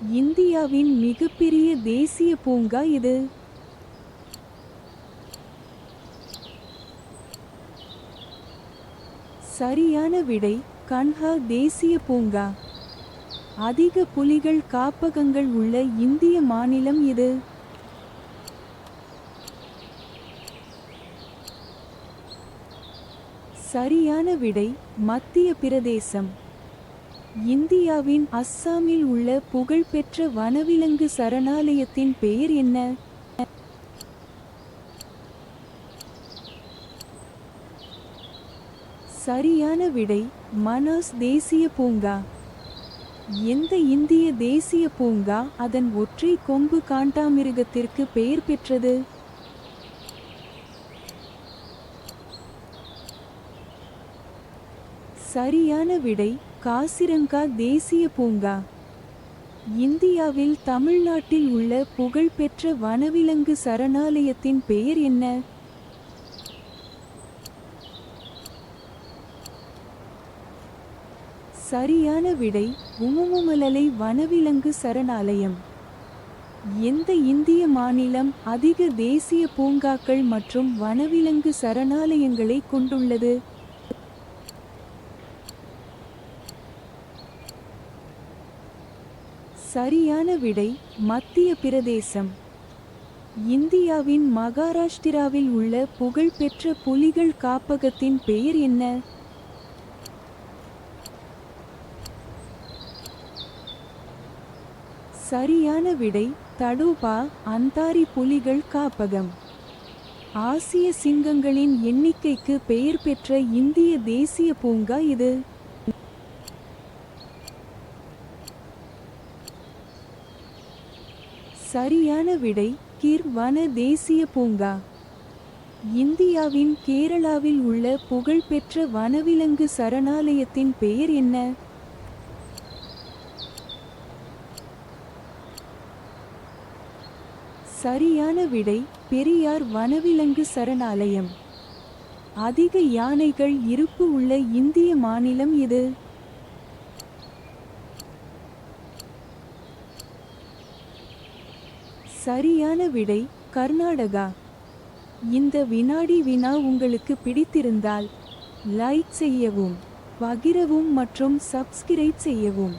இந்தியாவின் மிகப்பெரிய தேசிய பூங்கா எது? சரியான விடை கன்ஹா தேசிய பூங்கா. அதிக புலிகள் காப்பகங்கள் உள்ள இந்திய மாநிலம் எது? சரியான விடை மத்திய பிரதேசம். இந்தியாவின் அஸ்ஸாமில் உள்ள புகழ்பெற்ற வனவிலங்கு சரணாலயத்தின் பெயர் என்ன? சரியான விடை மனாஸ் தேசிய பூங்கா. எந்த இந்திய தேசிய பூங்கா அதன் ஒற்றை கொம்பு காண்டாமிருகத்திற்கு பெயர் பெற்றது? சரியான விடை காசிரங்கா தேசிய பூங்கா. இந்தியாவில் தமிழ்நாட்டில் உள்ள புகழ்பெற்ற வனவிலங்கு சரணாலயத்தின் பெயர் என்ன? சரியான விடை உமுமுமலலை வனவிலங்கு சரணாலயம். எந்த இந்திய மாநிலம் அதிக தேசிய பூங்காக்கள் மற்றும் வனவிலங்கு சரணாலயங்களை கொண்டுள்ளது? சரியான விடை மத்திய பிரதேசம். இந்தியாவின் மகாராஷ்டிராவில் உள்ள புகழ்பெற்ற புலிகள் காப்பகத்தின் பெயர் என்ன? சரியான விடை தடோபா அந்தாரி புலிகள் காப்பகம். ஆசிய சிங்கங்களின் எண்ணிக்கைக்கு பெயர் பெற்ற இந்திய தேசிய பூங்கா இது? சரியான விடை கிர் வன தேசிய பூங்கா. இந்தியாவின் கேரளாவில் உள்ள புகழ்பெற்ற வனவிலங்கு சரணாலயத்தின் பெயர் என்ன? சரியான விடை பெரியார் வனவிலங்கு சரணாலயம். அதிக யானைகள் இருப்பு உள்ள இந்திய மாநிலம் எது? சரியான விடை கர்நாடகா. இந்த வினாடி வினா உங்களுக்கு பிடித்திருந்தால் லைக் செய்யவும், பகிரவும் மற்றும் சப்ஸ்கிரைப் செய்யவும்.